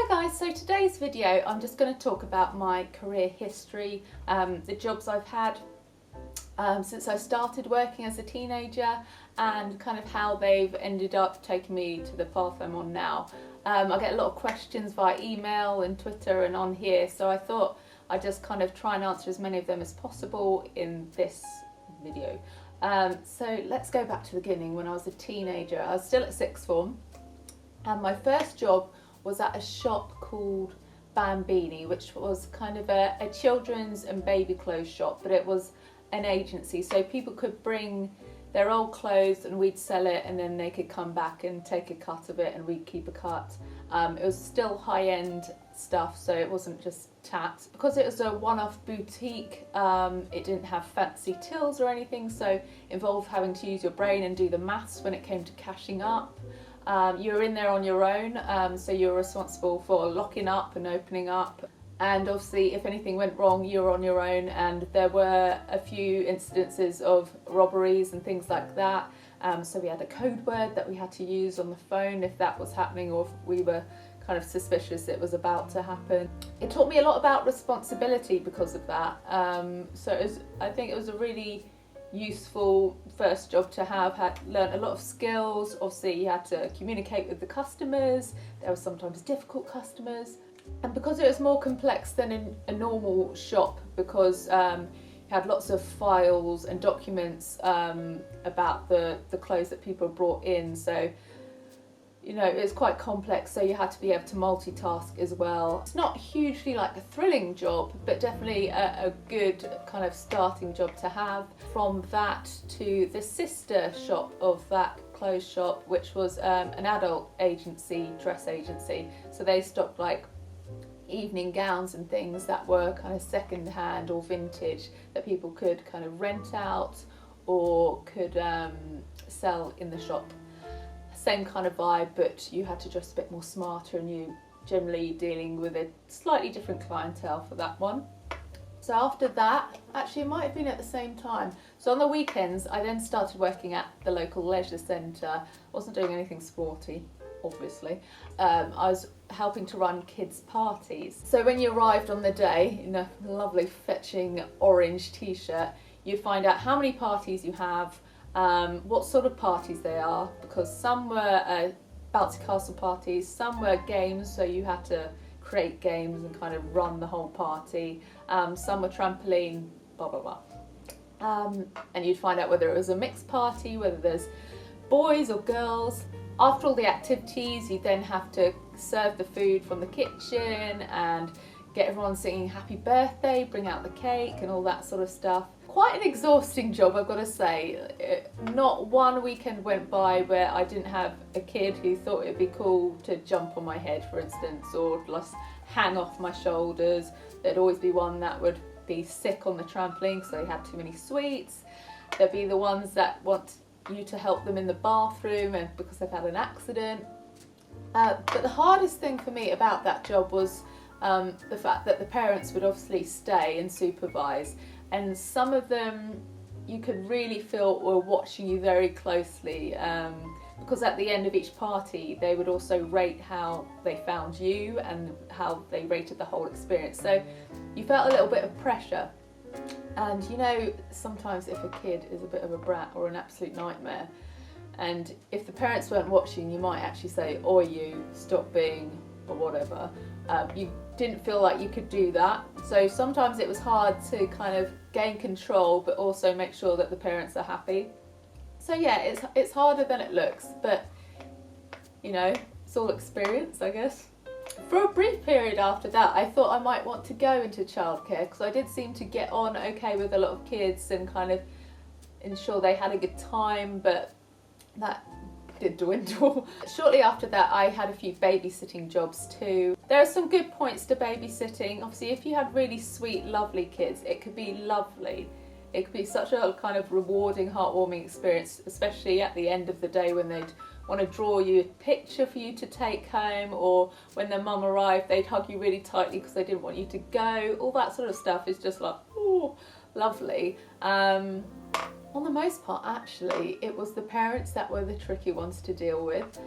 Hi guys, so today's video I'm just going to talk about my career history, the jobs I've had since I started working as a teenager and kind of how they've ended up taking me to the path I'm on now. I get a lot of questions via email and Twitter and on here, so I thought I'd just kind of try and answer as many of them as possible in this video. So let's go back to the beginning. When I was a teenager, I was still at sixth form, and my first job was at a shop called Bambini, which was kind of a children's and baby clothes shop, but it was an agency, so people could bring their old clothes and we'd sell it, and then they could come back and take a cut of it and we'd keep a cut. It was still high-end stuff, so it wasn't just tat. Because it was a one-off boutique, it didn't have fancy tills or anything, so it involved having to use your brain and do the maths when it came to cashing up. You were in there on your own, so you were responsible for locking up and opening up. And obviously if anything went wrong, you were on your own, and there were a few incidences of robberies and things like that. So we had a code word that we had to use on the phone if that was happening, or if we were kind of suspicious it was about to happen. It taught me a lot about responsibility because of that. I think it was a really useful first job to have. Had learned a lot of skills. Obviously you had to communicate with the customers. There were sometimes difficult customers. And because it was more complex than in a normal shop, because you had lots of files and documents about the clothes that people brought in, so you know it's quite complex, so you had to be able to multitask as well. It's not hugely like a thrilling job, but definitely a good kind of starting job to have. From that to the sister shop of that clothes shop, which was an adult agency, dress agency, so they stocked like evening gowns and things that were kind of second hand or vintage that people could kind of rent out or could sell in the shop. Same kind of vibe, but you had to dress a bit more smarter, and you generally dealing with a slightly different clientele for that one. So after that, actually it might have been at the same time. So on the weekends I then started working at the local leisure centre. Wasn't doing anything sporty, obviously. I was helping to run kids' parties. So when you arrived on the day in a lovely fetching orange t-shirt, you'd find out how many parties you have, what sort of parties they are, because some were bouncy castle parties, some were games, so you had to create games and kind of run the whole party, some were trampoline, blah blah blah. And you'd find out whether it was a mixed party, whether there's boys or girls. After all the activities, you then have to serve the food from the kitchen and get everyone singing happy birthday, bring out the cake and all that sort of stuff. Quite an exhausting job, I've got to say. Not one weekend went by where I didn't have a kid who thought it'd be cool to jump on my head, for instance, or just hang off my shoulders. There'd always be one that would be sick on the trampoline because they had too many sweets. There'd be the ones that want you to help them in the bathroom and because they've had an accident. But the hardest thing for me about that job was the fact that the parents would obviously stay and supervise, and some of them you could really feel were watching you very closely, because at the end of each party they would also rate how they found you and how they rated the whole experience, so you felt a little bit of pressure. And you know, sometimes if a kid is a bit of a brat or an absolute nightmare, and if the parents weren't watching, you might actually say, "Oi, you, stop being," or whatever. You didn't feel like you could do that, so sometimes it was hard to kind of gain control but also make sure that the parents are happy. So yeah, it's harder than it looks, but you know, it's all experience, I guess. For a brief period after that, I thought I might want to go into childcare because I did seem to get on okay with a lot of kids and kind of ensure they had a good time, but that did dwindle. Shortly after that, I had a few babysitting jobs too. There are some good points to babysitting. Obviously, if you had really sweet, lovely kids, it could be lovely. It could be such a kind of rewarding, heartwarming experience, especially at the end of the day when they'd want to draw you a picture for you to take home, or when their mum arrived they'd hug you really tightly because they didn't want you to go. All that sort of stuff is just like, oh, lovely. On the most part, actually, it was the parents that were the tricky ones to deal with.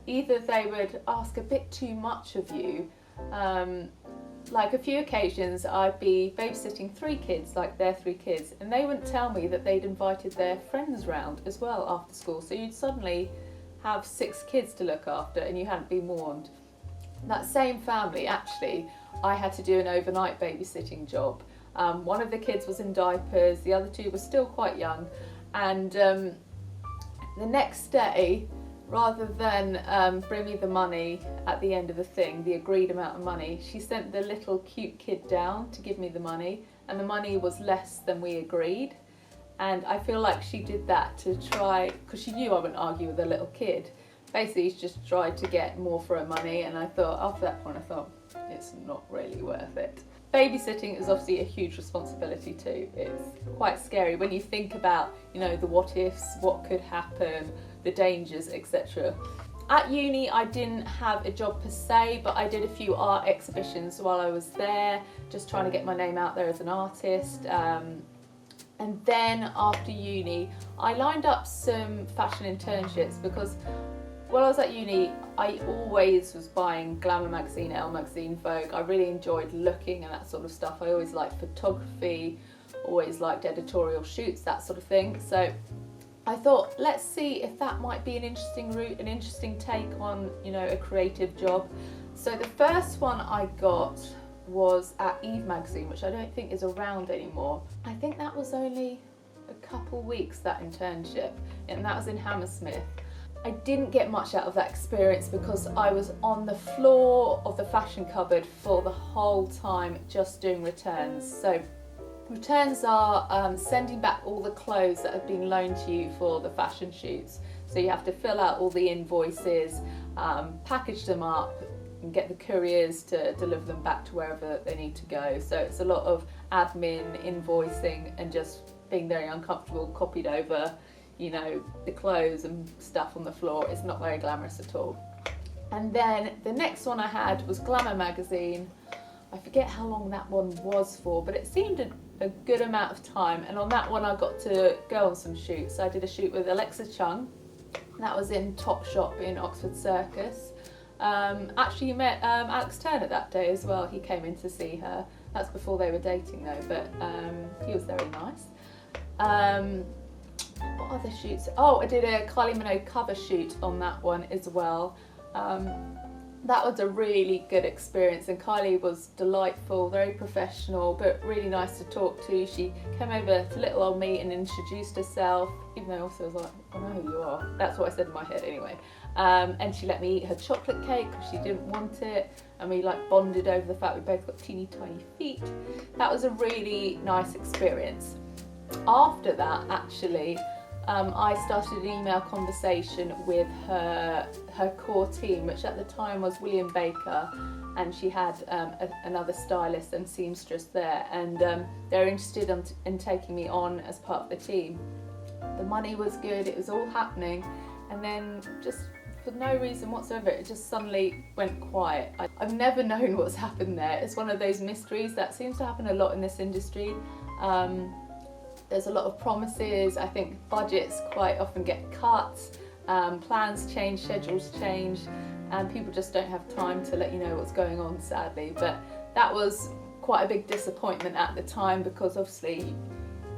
either they would ask a bit too much of you. Like a few occasions I'd be babysitting 3 kids, like their 3 kids, and they wouldn't tell me that they'd invited their friends round as well after school. So you'd suddenly have 6 kids to look after and you hadn't been warned. That same family, actually, I had to do an overnight babysitting job. One of the kids was in diapers, the other 2 were still quite young, and the next day, rather than bring me the money at the end of the thing, the agreed amount of money, she sent the little cute kid down to give me the money, and the money was less than we agreed. And I feel like she did that to try, because she knew I wouldn't argue with a little kid. Basically, she just tried to get more for her money, and I thought, after that point, I thought, it's not really worth it. Babysitting is obviously a huge responsibility too. It's quite scary when you think about, you know, the what ifs, what could happen, the dangers, etc. At uni, I didn't have a job per se, but I did a few art exhibitions while I was there, just trying to get my name out there as an artist. And then after uni, I lined up some fashion internships because while I was at uni, I always was buying Glamour magazine, Elle magazine, Vogue. I really enjoyed looking and that sort of stuff. I always liked photography, always liked editorial shoots, that sort of thing. So I thought, let's see if that might be an interesting route, an interesting take on, you know, a creative job. So the first one I got was at Eve magazine, which I don't think is around anymore. I think that was only a couple weeks, that internship, and that was in Hammersmith. I didn't get much out of that experience because I was on the floor of the fashion cupboard for the whole time just doing returns. So returns are sending back all the clothes that have been loaned to you for the fashion shoots. So you have to fill out all the invoices, package them up and get the couriers to deliver them back to wherever they need to go. So it's a lot of admin, invoicing, and just being very uncomfortable, copied over, you know, the clothes and stuff on the floor. It's not very glamorous at all. And then the next one I had was Glamour magazine. I forget how long that one was for, but it seemed a good amount of time. And on that one I got to go on some shoots. I did a shoot with Alexa Chung. That was in Topshop in Oxford Circus. Actually met Alex Turner that day as well. He came in to see her. That's before they were dating though, but he was very nice. What other shoots? Oh, I did a Kylie Minogue cover shoot on that one as well. That was a really good experience, and Kylie was delightful, very professional, but really nice to talk to. She came over to little old me and introduced herself, even though also I was like, I know who you are. That's what I said in my head anyway. And she let me eat her chocolate cake because she didn't want it, and we like bonded over the fact we both got teeny tiny feet. That was a really nice experience. After that, actually, I started an email conversation with her core team, which at the time was William Baker, and she had another stylist and seamstress there, and they're interested in taking me on as part of the team. The money was good, it was all happening, and then just for no reason whatsoever, it just suddenly went quiet. I've never known what's happened there. It's one of those mysteries that seems to happen a lot in this industry. There's a lot of promises. I think budgets quite often get cut, plans change, schedules change, and people just don't have time to let you know what's going on, sadly. But that was quite a big disappointment at the time, because obviously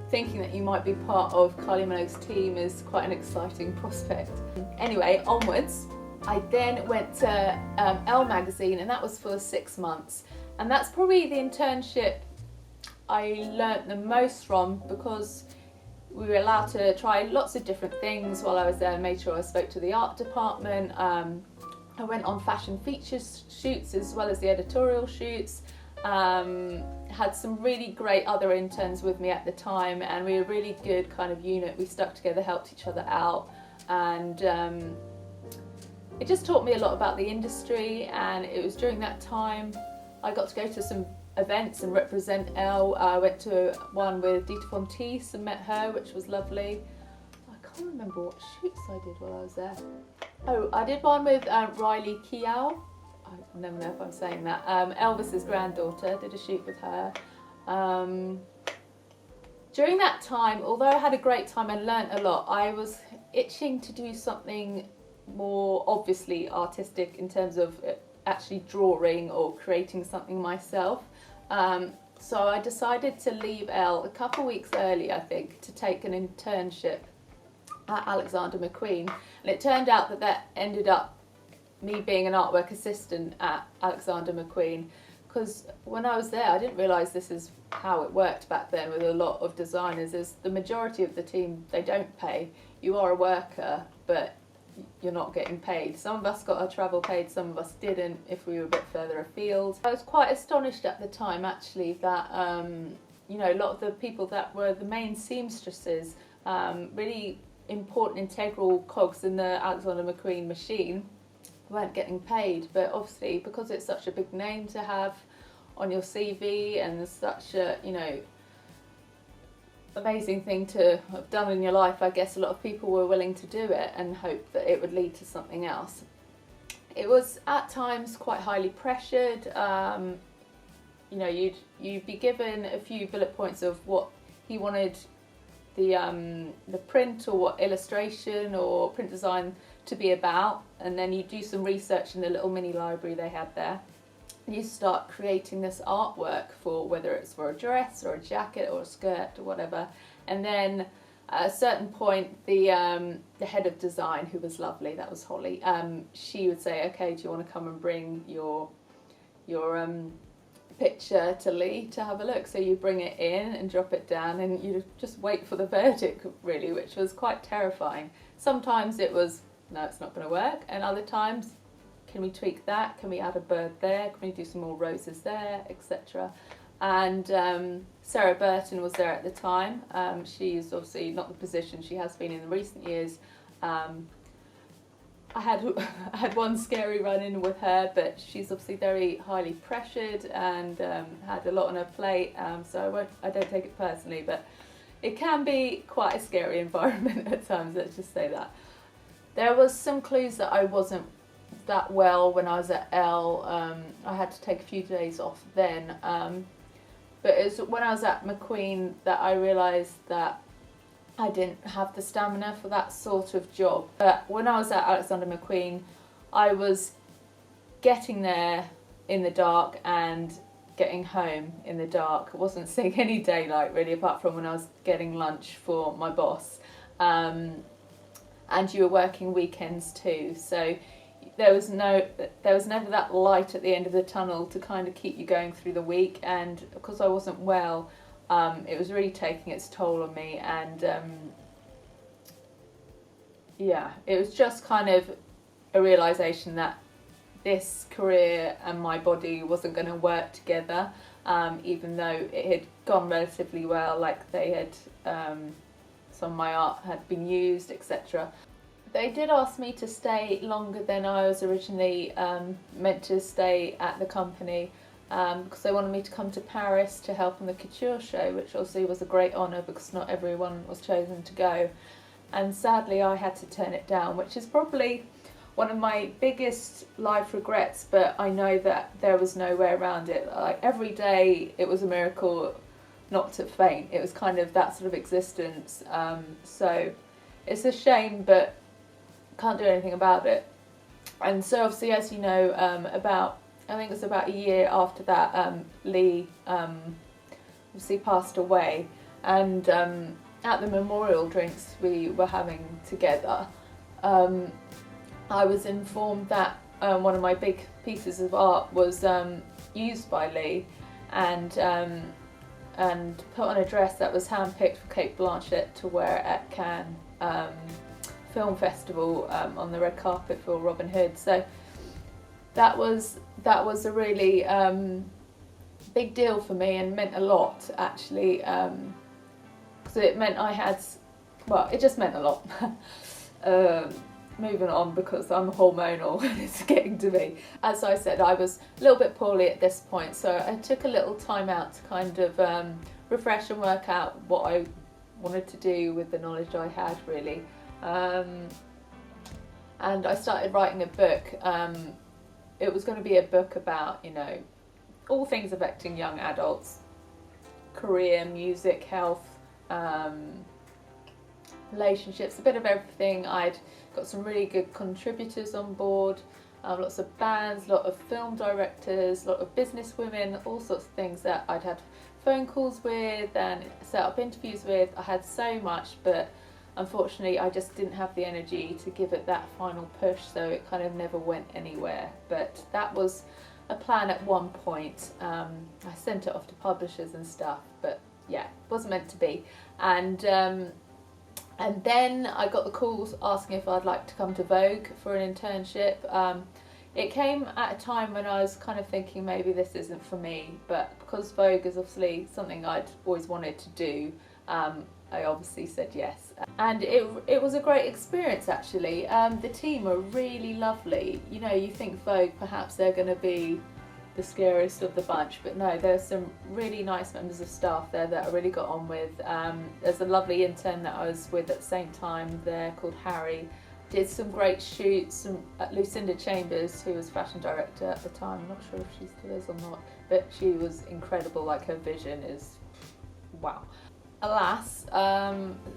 thinking that you might be part of Kylie Minogue's team is quite an exciting prospect. Anyway, onwards, I then went to Elle magazine, and that was for 6 months. And that's probably the internship I learnt the most from, because we were allowed to try lots of different things while I was there. I made sure I spoke to the art department. I went on fashion features shoots as well as the editorial shoots. Had some really great other interns with me at the time, and we were a really good kind of unit. We stuck together, helped each other out, and it just taught me a lot about the industry. And it was during that time I got to go to some events and represent Elle. I went to one with Dita Von Teese and met her, which was lovely. I can't remember what shoots I did while I was there. Oh, I did one with Riley Keough. I never know if I'm saying that. Elvis's granddaughter, did a shoot with her. During that time, although I had a great time and learnt a lot, I was itching to do something more obviously artistic in terms of actually drawing or creating something myself. So I decided to leave Elle a couple of weeks early, I think, to take an internship at Alexander McQueen. And it turned out that that ended up me being an artwork assistant at Alexander McQueen, because when I was there I didn't realise this is how it worked back then with a lot of designers. Is the majority of the team, they don't pay. You are a worker, but you're not getting paid. Some of us got our travel paid, some of us didn't if we were a bit further afield. I was quite astonished at the time actually that you know, a lot of the people that were the main seamstresses, really important integral cogs in the Alexander McQueen machine, weren't getting paid. But obviously because it's such a big name to have on your CV and such a, you know, amazing thing to have done in your life, I guess a lot of people were willing to do it and hope that it would lead to something else. It was at times quite highly pressured. You know, you'd be given a few bullet points of what he wanted the print or what illustration or print design to be about, and then you do some research in the little mini library they had there. You start creating this artwork for whether it's for a dress or a jacket or a skirt or whatever, and then at a certain point the head of design, who was lovely, that was Holly, she would say, okay, do you want to come and bring your picture to Lee to have a look? So you bring it in and drop it down and you just wait for the verdict really, which was quite terrifying. Sometimes it was, no, it's not going to work, and other times, can we tweak that? Can we add a bird there? Can we do some more roses there, etc.? And Sarah Burton was there at the time. She's obviously not the position she has been in the recent years. I had one scary run-in with her, but she's obviously very highly pressured and had a lot on her plate. So I don't take it personally, but it can be quite a scary environment at times. Let's just say that. There was some clues that I wasn't that well when I was at Elle. I had to take a few days off then, but it was when I was at McQueen that I realised that I didn't have the stamina for that sort of job. But when I was at Alexander McQueen, I was getting there in the dark and getting home in the dark. I wasn't seeing any daylight really, apart from when I was getting lunch for my boss, and you were working weekends too, so there was never that light at the end of the tunnel to kind of keep you going through the week. And because I wasn't well, it was really taking its toll on me, and yeah, it was just kind of a realisation that this career and my body wasn't going to work together, even though it had gone relatively well, like they had, some of my art had been used, etc. They did ask me to stay longer than I was originally meant to stay at the company, because they wanted me to come to Paris to help on the couture show, which obviously was a great honour because not everyone was chosen to go. And sadly I had to turn it down, which is probably one of my biggest life regrets, but I know that there was no way around it. Like every day it was a miracle not to faint. It was kind of that sort of existence. So it's a shame, but can't do anything about it. And so obviously, as you know, I think it was about a year after that, Lee obviously passed away, and at the memorial drinks we were having together, I was informed that one of my big pieces of art was used by Lee and put on a dress that was handpicked for Kate Blanchett to wear at Cannes Film Festival on the red carpet for Robin Hood. So that was a really big deal for me and meant a lot actually, because it meant it just meant a lot. Moving on, because I'm hormonal and it's getting to me. As I said, I was a little bit poorly at this point, so I took a little time out to kind of refresh and work out what I wanted to do with the knowledge I had really. And I started writing a book. It was going to be a book about, you know, all things affecting young adults, career, music, health, relationships, a bit of everything. I'd got some really good contributors on board, lots of bands, a lot of film directors, a lot of business women, all sorts of things that I'd had phone calls with and set up interviews with. I had so much, but unfortunately I just didn't have the energy to give it that final push, so it kind of never went anywhere. But that was a plan at one point. I sent it off to publishers and stuff, but yeah, it wasn't meant to be. And then I got the calls asking if I'd like to come to Vogue for an internship. It came at a time when I was kind of thinking maybe this isn't for me, but because Vogue is obviously something I'd always wanted to do, I obviously said yes. And it was a great experience actually. The team are really lovely. You know, you think Vogue, perhaps they're going to be the scariest of the bunch, but no, there's some really nice members of staff there that I really got on with. There's a lovely intern that I was with at the same time there called Harry. Did some great shoots. Lucinda Chambers, who was fashion director at the time, I'm not sure if she still is or not, but she was incredible. Like, her vision is wow. Alas,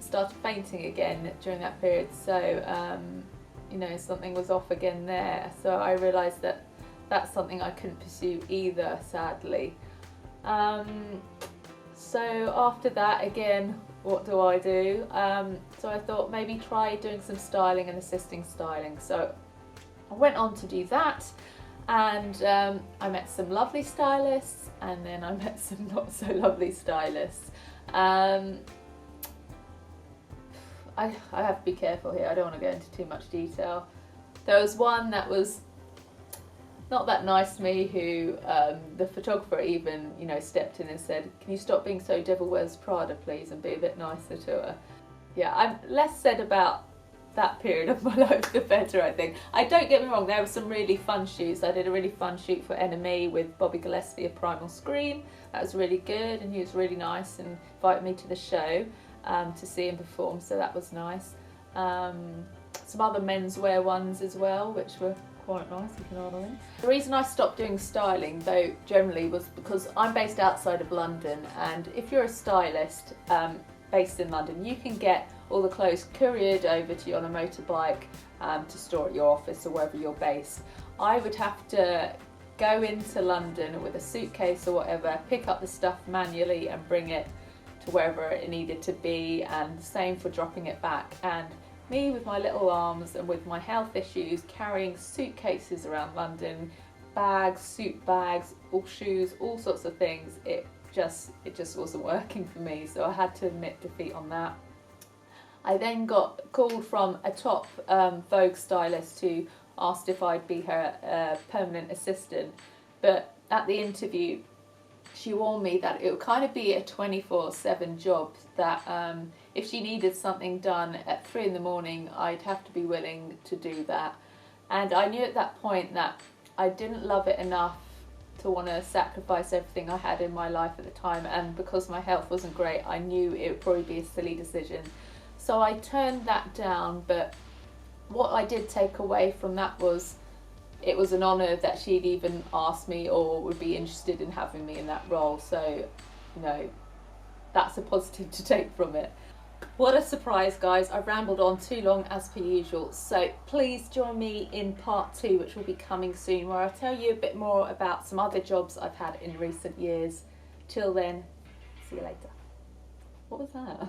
started fainting again during that period, so you know, something was off again there. So I realised that that's something I couldn't pursue either, sadly. So after that, again, what do I do? So I thought maybe try doing some styling and assisting styling. So I went on to do that, and I met some lovely stylists, and then I met some not so lovely stylists. I have to be careful here, I don't want to go into too much detail. There was one that was not that nice to me, who the photographer even, you know, stepped in and said, "Can you stop being so Devil Wears Prada, please, and be a bit nicer to her?" Yeah, I'm less said about that period of my life, the better, I think. Don't get me wrong, there were some really fun shoots. I did a really fun shoot for NME with Bobby Gillespie of Primal Scream. That was really good, and he was really nice and invited me to the show to see him perform, so that was nice. Some other menswear ones as well, which were quite nice, if you know what I mean. The reason I stopped doing styling, though, generally was because I'm based outside of London, and if you're a stylist based in London, you can get all the clothes couriered over to you on a motorbike to store at your office or wherever you're based. I would have to go into London with a suitcase or whatever, pick up the stuff manually and bring it to wherever it needed to be, and the same for dropping it back. And me, with my little arms and with my health issues, carrying suitcases around London, bags, suit bags, all shoes, all sorts of things, it just wasn't working for me, so I had to admit defeat on that. I then got called from a top Vogue stylist who asked if I'd be her permanent assistant, but at the interview she warned me that it would kind of be a 24/7 job, that if she needed something done at 3 in the morning, I'd have to be willing to do that. And I knew at that point that I didn't love it enough to want to sacrifice everything I had in my life at the time, and because my health wasn't great, I knew it would probably be a silly decision. So I turned that down, but what I did take away from that was it was an honour that she'd even asked me or would be interested in having me in that role. So, you know, that's a positive to take from it. What a surprise, guys. I've rambled on too long as per usual. So please join me in part 2, which will be coming soon, where I'll tell you a bit more about some other jobs I've had in recent years. Till then, see you later. What was that?